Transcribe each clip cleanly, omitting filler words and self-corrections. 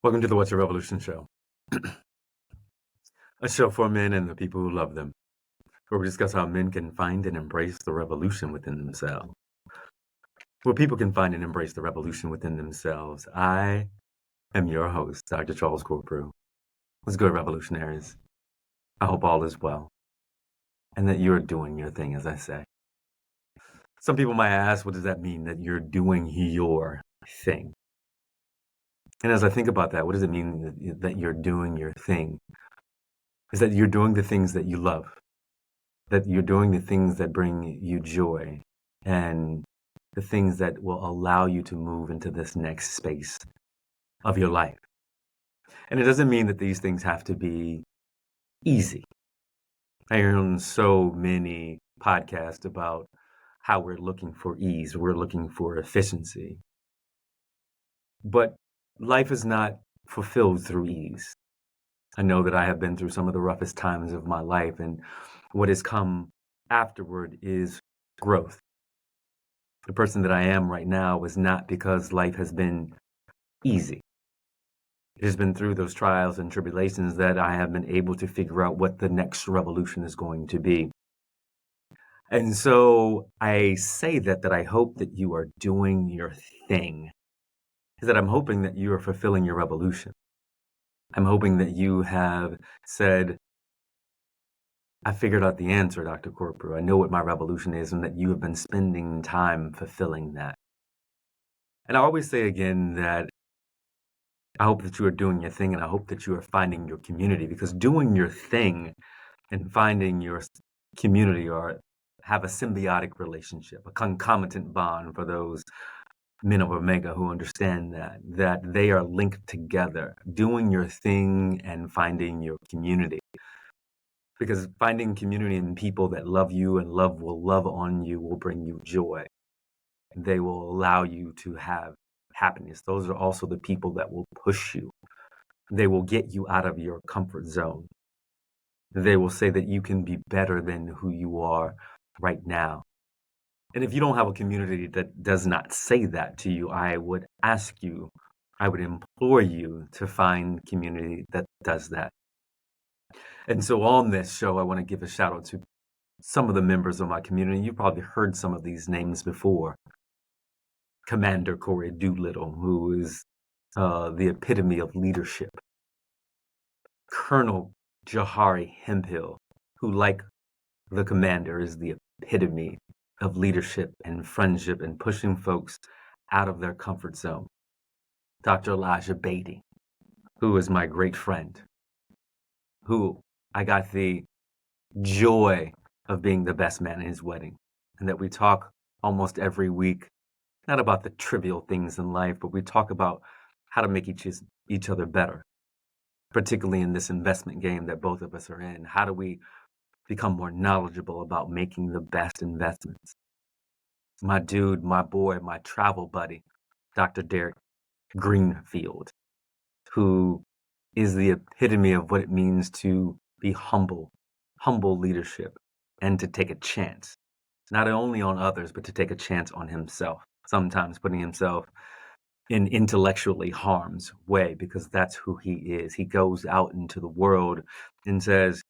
Welcome to the What's Your Revolution show, a show for men and the people who love them, where we discuss how men can find and embrace the revolution within themselves. Where people can find and embrace the revolution within themselves. I am your host, Dr. Charles Corprew. What's good, revolutionaries? I hope all is well, and that you're doing your thing, as I say. Some people might ask, what does that mean, that you're doing your thing? And as I think about that, what does it mean that you're doing your thing? Is that you're doing the things that you love, that you're doing the things that bring you joy, and the things that will allow you to move into this next space of your life. And it doesn't mean that these things have to be easy. I hear on so many podcasts about how we're looking for ease, we're looking for efficiency. But life is not fulfilled through ease. I know that I have been through some of the roughest times of my life, and what has come afterward is growth. The person that I am right now is not because life has been easy. It has been through those trials and tribulations that I have been able to figure out what the next revolution is going to be. And so I say that I hope that you are doing your thing, is that I'm hoping that you are fulfilling your revolution. I'm hoping that you have said, I figured out the answer, Dr. Corprew. I know what my revolution is, and that you have been spending time fulfilling that. And I always say again that I hope that you are doing your thing, and I hope that you are finding your community, because doing your thing and finding your community have a symbiotic relationship, a concomitant bond for those men of Omega who understand that they are linked together, doing your thing and finding your community. Because finding community and people that love you and will love on you will bring you joy. They will allow you to have happiness. Those are also the people that will push you. They will get you out of your comfort zone. They will say that you can be better than who you are right now. And if you don't have a community that does not say that to you, I would implore you to find community that does that. And so on this show, I want to give a shout out to some of the members of my community. You've probably heard some of these names before. Commander Corey Doolittle, who is the epitome of leadership. Colonel Jahari Hemphill, who, like the commander, is the epitome of leadership and friendship and pushing folks out of their comfort zone. Dr. Elijah Beatty, who is my great friend, who I got the joy of being the best man in his wedding, and that we talk almost every week, not about the trivial things in life, but we talk about how to make each other better, particularly in this investment game that both of us are in. How do we become more knowledgeable about making the best investments? My dude, my boy, my travel buddy, Dr. Derek Greenfield, who is the epitome of what it means to be humble leadership, and to take a chance, not only on others, but to take a chance on himself, sometimes putting himself in intellectually harm's way, because that's who he is. He goes out into the world and says,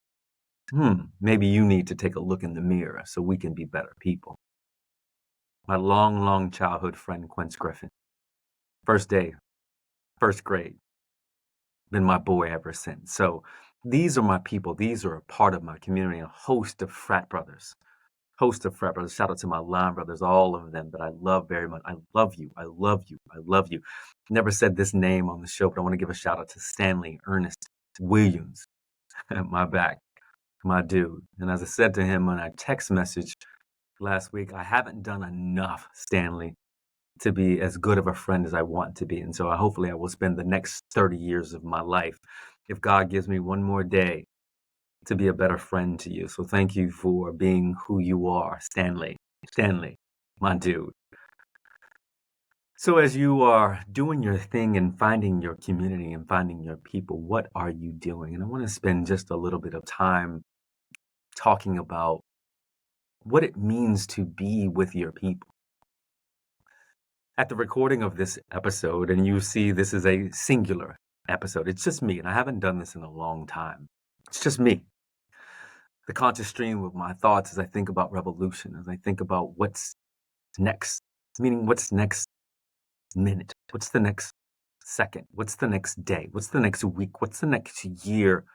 maybe you need to take a look in the mirror so we can be better people. My long childhood friend, Quince Griffin. First day, first grade. Been my boy ever since. So these are my people. These are a part of my community, a host of frat brothers. Shout out to my line brothers, all of them that I love very much. I love you. I love you. I love you. Never said this name on the show, but I want to give a shout out to Stanley Ernest Williams, my back, my dude. And as I said to him on a text message last week, I haven't done enough, Stanley, to be as good of a friend as I want to be. And so hopefully I will spend the next 30 years of my life, if God gives me one more day, to be a better friend to you. So thank you for being who you are, Stanley, my dude. So as you are doing your thing and finding your community and finding your people, what are you doing? And I want to spend just a little bit of time talking about what it means to be with your people. At the recording of this episode, and you see this is a singular episode. It's just me, and I haven't done this in a long time. It's just me. The conscious stream of my thoughts as I think about revolution, as I think about what's next, meaning what's next minute, what's the next second, what's the next day, what's the next week, what's the next year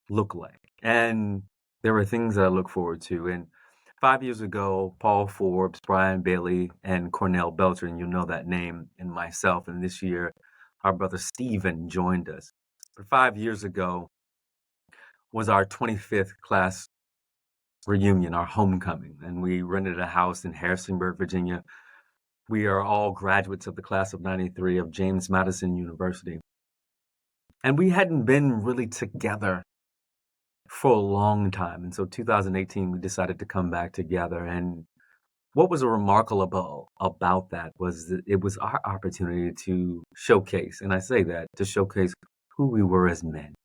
look like. And there are things that I look forward to. And 5 years ago, Paul Forbes, Brian Bailey, and Cornell Belcher, and you know that name, and myself, and this year, our brother Stephen joined us. But 5 years ago was our 25th class reunion, our homecoming, and we rented a house in Harrisonburg, Virginia. We are all graduates of the class of 93 of James Madison University. And we hadn't been really together for a long time. And so 2018, we decided to come back together. And what was remarkable about that was that it was our opportunity to showcase, and I say that, to showcase who we were as men,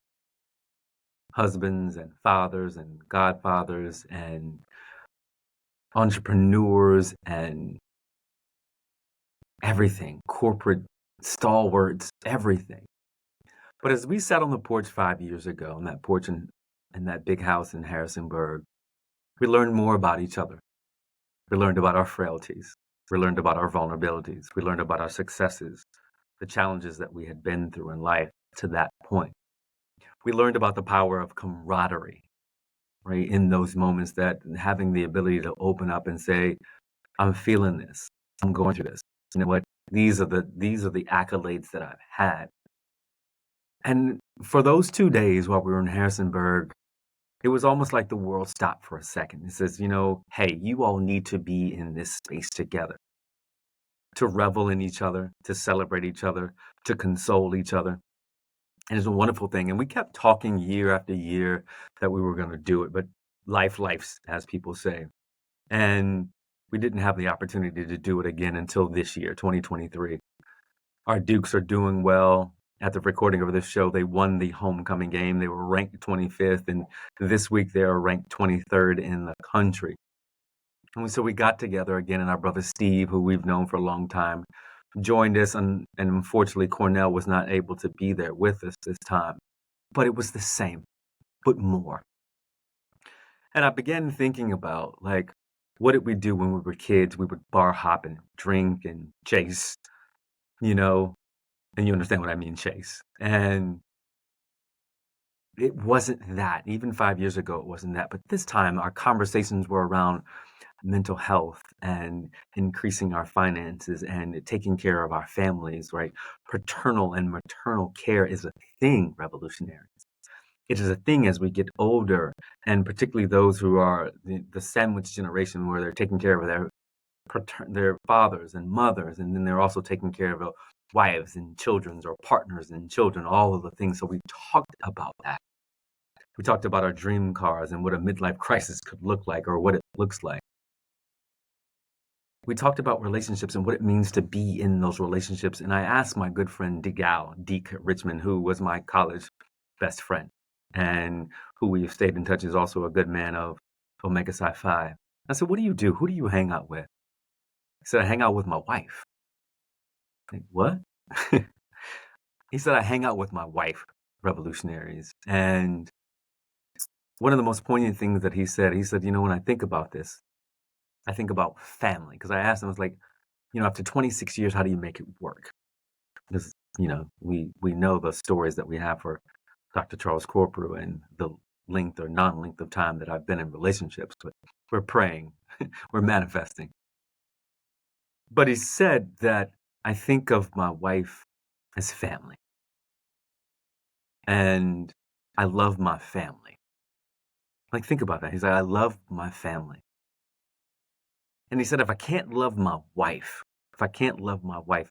husbands and fathers and godfathers and entrepreneurs and everything, corporate stalwarts, everything. But as we sat on the porch 5 years ago, on that porch in that big house in Harrisonburg, we learned more about each other. We learned about our frailties. We learned about our vulnerabilities. We learned about our successes, the challenges that we had been through in life to that point. We learned about the power of camaraderie, right? In those moments, that having the ability to open up and say, I'm feeling this. I'm going through this. You know what? These are the accolades that I've had. And for those 2 days while we were in Harrisonburg, it was almost like the world stopped for a second. It says, hey, you all need to be in this space together, to revel in each other, to celebrate each other, to console each other. And it's a wonderful thing. And we kept talking year after year that we were going to do it, but life's, as people say. And we didn't have the opportunity to do it again until this year, 2023. Our Dukes are doing well. At the recording of this show, they won the homecoming game. They were ranked 25th, and this week they are ranked 23rd in the country. And so we got together again, and our brother Steve, who we've known for a long time, joined us, and unfortunately Cornell was not able to be there with us this time. But it was the same, but more. And I began thinking about, what did we do when we were kids? We would bar hop and drink and chase, and you understand what I mean, chase. And it wasn't that. Even 5 years ago, it wasn't that. But this time, our conversations were around mental health and increasing our finances and taking care of our families, right? Paternal and maternal care is a thing, revolutionaries. It is a thing as we get older, and particularly those who are the sandwich generation, where they're taking care of their fathers and mothers, and then they're also taking care of wives and children, or partners and children, all of the things. So we talked about that. We talked about our dream cars and what a midlife crisis could look like, or what it looks like. We talked about relationships and what it means to be in those relationships. And I asked my good friend Deke Richmond, who was my college best friend and who we've stayed in touch, is also a good man of Omega Psi Phi. I said, what do you do? Who do you hang out with? He said, I hang out with my wife. Like, what? He said, I hang out with my wife, revolutionaries. And one of the most poignant things that he said, when I think about this, I think about family. Because I asked him, I was like, after 26 years, how do you make it work? Because, we know the stories that we have for Dr. Charles Corprew and the length or non-length of time that I've been in relationships. But we're praying, we're manifesting. But he said that I think of my wife as family. And I love my family. Think about that. He's like, I love my family. And he said, if I can't love my wife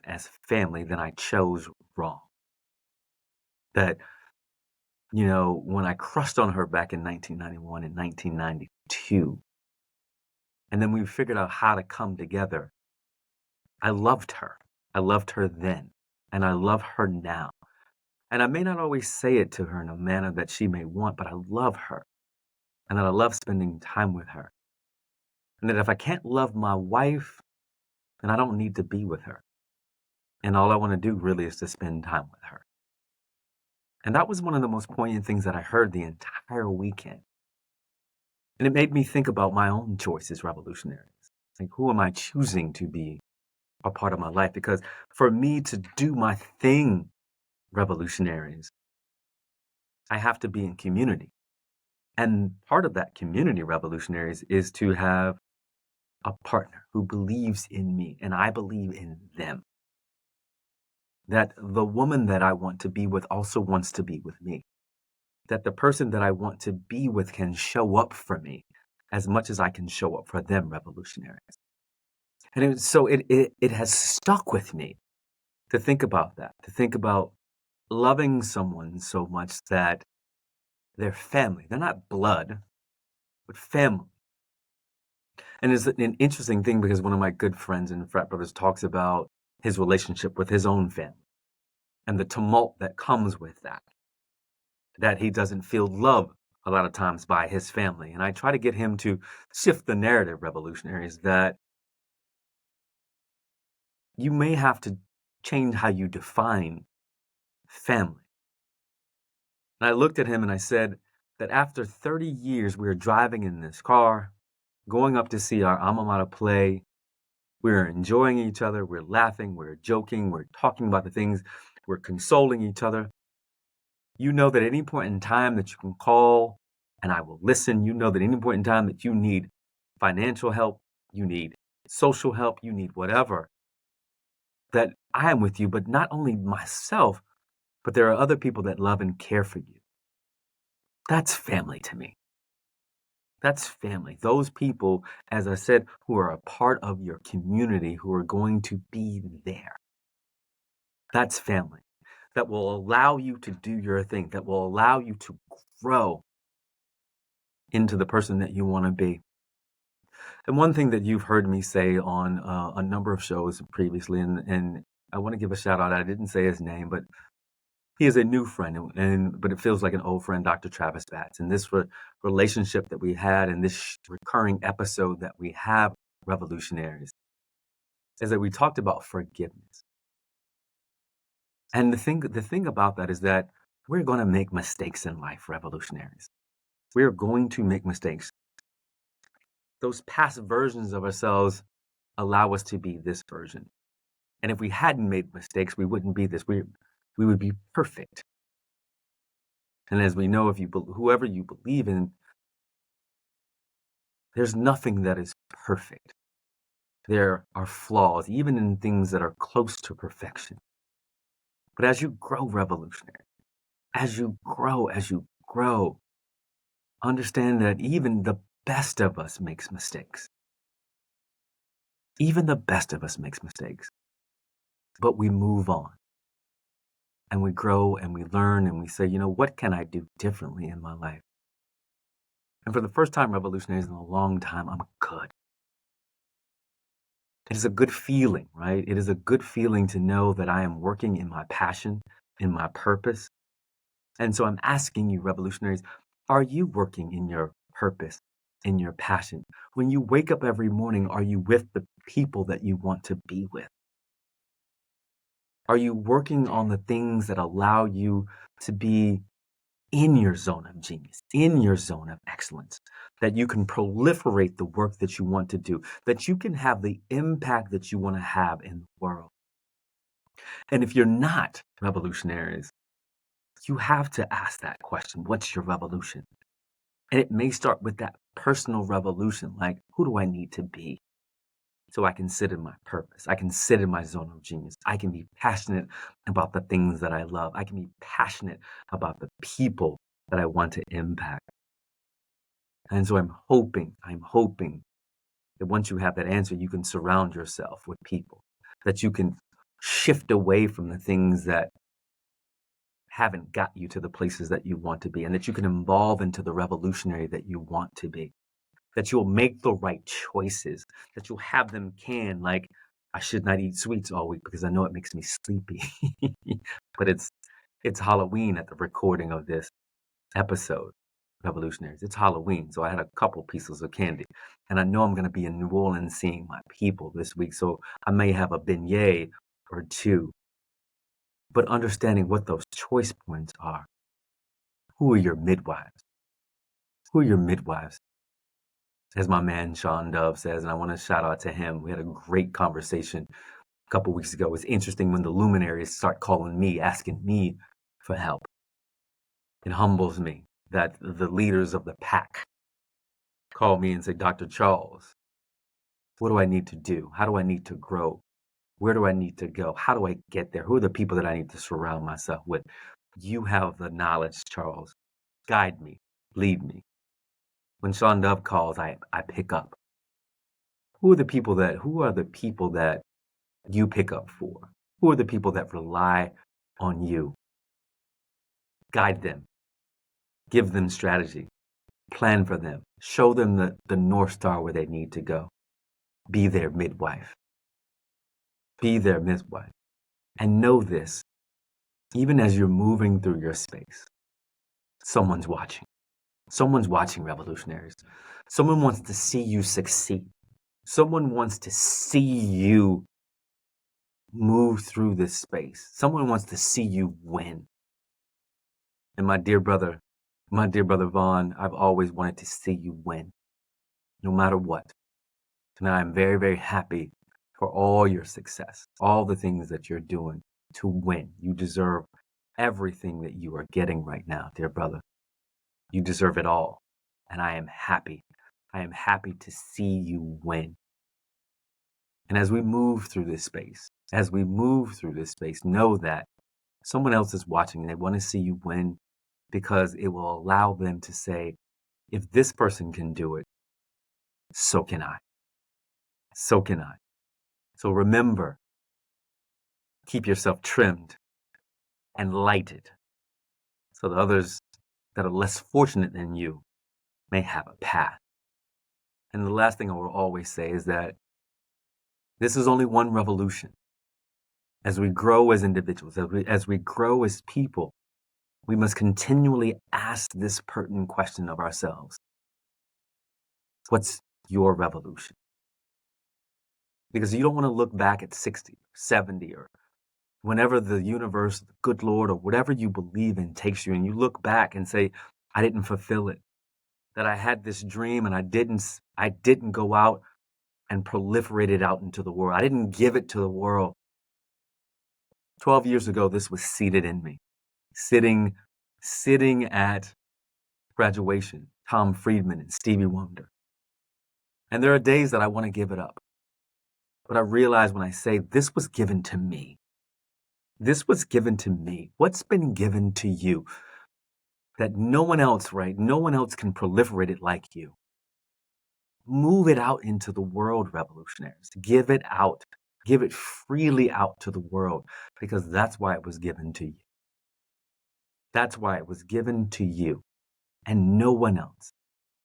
as family, then I chose wrong. That, when I crushed on her back in 1991 and 1992, and then we figured out how to come together, I loved her. I loved her then, and I love her now. And I may not always say it to her in a manner that she may want, but I love her. And that I love spending time with her. And that if I can't love my wife, then I don't need to be with her. And all I want to do really is to spend time with her. And that was one of the most poignant things that I heard the entire weekend. And it made me think about my own choices, revolutionaries. Like, who am I choosing to be a part of my life? Because for me to do my thing, revolutionaries, I have to be in community. And part of that community, revolutionaries, is to have a partner who believes in me and I believe in them. That the woman that I want to be with also wants to be with me. That the person that I want to be with can show up for me as much as I can show up for them, revolutionaries. And it has stuck with me to think about that, to think about loving someone so much that they're family. They're not blood, but family. And it's an interesting thing because one of my good friends and frat brothers talks about his relationship with his own family and the tumult that comes with that he doesn't feel love a lot of times by his family. And I try to get him to shift the narrative, revolutionaries, that you may have to change how you define family. And I looked at him and I said that after 30 years, we were driving in this car, going up to see our alma mater play. We were enjoying each other. We're laughing. We're joking. We're talking about the things. We're consoling each other. You know that at any point in time that you can call and I will listen. You know that at any point in time that you need financial help, you need social help, you need whatever, that I am with you, but not only myself, but there are other people that love and care for you. That's family to me. That's family. Those people, as I said, who are a part of your community, who are going to be there. That's family. That will allow you to do your thing, that will allow you to grow into the person that you want to be. And one thing that you've heard me say on a number of shows previously, and I want to give a shout out. I didn't say his name, but he is a new friend, but it feels like an old friend, Dr. Travis Batts. And this relationship that we had, and this recurring episode that we have, revolutionaries, is that we talked about forgiveness. And the thing about that is that we're going to make mistakes in life, revolutionaries. We're going to make mistakes. Those past versions of ourselves allow us to be this version. And if we hadn't made mistakes, we wouldn't be this. We would be perfect. And as we know, if whoever you believe in, there's nothing that is perfect. There are flaws, even in things that are close to perfection. But as you grow, revolutionary, as you grow, understand that even the best of us makes mistakes. Even the best of us makes mistakes. But we move on. And we grow and we learn and we say, what can I do differently in my life? And for the first time, revolutionaries, in a long time, I'm good. It is a good feeling, right? It is a good feeling to know that I am working in my passion, in my purpose. And so I'm asking you, revolutionaries, are you working in your purpose, in your passion? When you wake up every morning, are you with the people that you want to be with? Are you working on the things that allow you to be in your zone of genius, in your zone of excellence, that you can proliferate the work that you want to do, that you can have the impact that you want to have in the world? And if you're not, revolutionaries, you have to ask that question. What's your revolution? And it may start with that personal revolution, like, who do I need to be so I can sit in my purpose? I can sit in my zone of genius. I can be passionate about the things that I love. I can be passionate about the people that I want to impact. And so I'm hoping that once you have that answer, you can surround yourself with people, that you can shift away from the things that haven't got you to the places that you want to be, and that you can evolve into the revolutionary that you want to be, that you'll make the right choices, that you'll have them canned, like, I should not eat sweets all week because I know it makes me sleepy. But it's Halloween at the recording of this episode, revolutionaries. It's Halloween, so I had a couple pieces of candy, and I know I'm going to be in New Orleans seeing my people this week, so I may have a beignet or two. But understanding what those choice points are, Who are your midwives? Who are your midwives? As my man Sean Dove says, and I want to shout out to him. We had a great conversation a couple weeks ago. It's interesting when the luminaries start calling me, asking me for help. It humbles me that the leaders of the pack call me and say, Dr. Charles, what do I need to do? How do I need to grow? Where do I need to go? How do I get there? Who are the people that I need to surround myself with? You have the knowledge, Charles. Guide me, lead me. When Sean Dove calls, I pick up. Who are the people that you pick up for? Who are the people that rely on you? Guide them, give them strategy, plan for them, show them the North Star where they need to go. Be their midwife. Be their midwife. And know this, even as you're moving through your space, someone's watching. Someone's watching, revolutionaries. Someone wants to see you succeed. Someone wants to see you move through this space. Someone wants to see you win. And my dear brother Vaughn, I've always wanted to see you win, no matter what. And I'm very, very happy for all your success, all the things that you're doing to win. You deserve everything that you are getting right now, dear brother. You deserve it all. And I am happy. I am happy to see you win. And as we move through this space, know that someone else is watching and they want to see you win because it will allow them to say, if this person can do it, so can I. So can I. So remember, keep yourself trimmed and lighted so that others that are less fortunate than you may have a path. And the last thing I will always say is that this is only one revolution. As we grow as individuals, as we grow as people, we must continually ask this pertinent question of ourselves. What's your revolution? Because you don't want to look back at 60, 70, or whenever the universe, the good Lord, or whatever you believe in takes you, and you look back and say, I didn't fulfill it. That I had this dream and I didn't go out and proliferate it out into the world. I didn't give it to the world. 12 years ago, this was seated in me. Sitting at graduation, Tom Friedman and Stevie Wonder. And there are days that I want to give it up. But I realize when I say this was given to me, this was given to me. What's been given to you that no one else, right? No one else can proliferate it like you. Move it out into the world, revolutionaries. Give it out. Give it freely out to the world because that's why it was given to you. That's why it was given to you and no one else.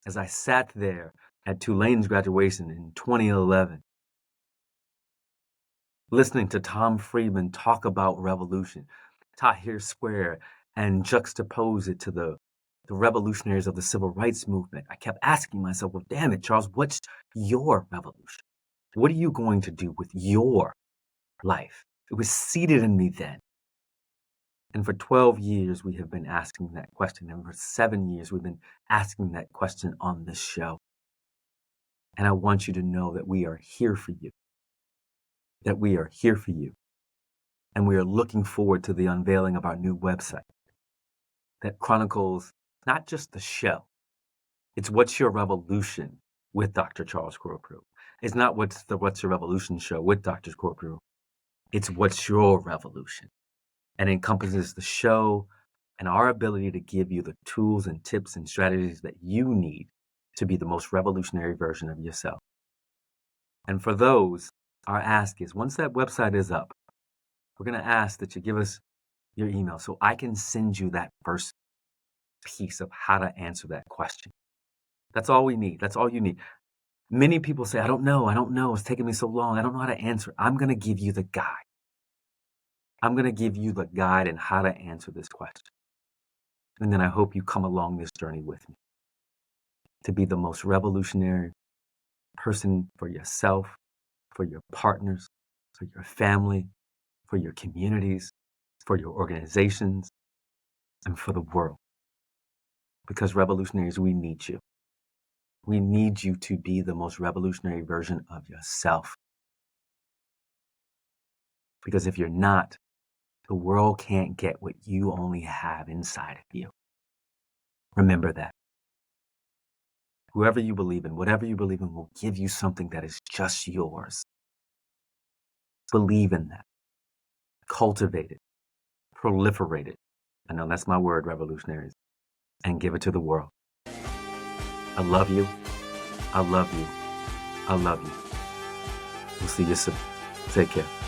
As I sat there at Tulane's graduation in 2011, listening to Tom Friedman talk about revolution, Tahrir Square, and juxtapose it to the revolutionaries of the civil rights movement, I kept asking myself, well, damn it, Charles, what's your revolution? What are you going to do with your life? It was seated in me then. And for 12 years, we have been asking that question. And for 7 years, we've been asking that question on this show. And I want you to know that we are here for you. That we are here for you. And we are looking forward to the unveiling of our new website that chronicles not just the show. It's What's Your Revolution with Dr. Charles Corprew. It's not What's Your Revolution show with Dr. Corprew. It's What's Your Revolution. And encompasses the show and our ability to give you the tools and tips and strategies that you need to be the most revolutionary version of yourself. And for those, our ask is, once that website is up, we're going to ask that you give us your email so I can send you that first piece of how to answer that question. That's all we need. That's all you need. Many people say, I don't know. It's taking me so long. I don't know how to answer. I'm going to give you the guide. I'm going to give you the guide in how to answer this question. And then I hope you come along this journey with me to be the most revolutionary person for yourself, for your partners, for your family, for your communities, for your organizations, and for the world. Because revolutionaries, we need you. We need you to be the most revolutionary version of yourself. Because if you're not, the world can't get what you only have inside of you. Remember that. Whoever you believe in, whatever you believe in, will give you something that is just yours. Believe in that. Cultivate it. Proliferate it. I know that's my word, revolutionaries. And give it to the world. I love you. I love you. I love you. We'll see you soon. Take care.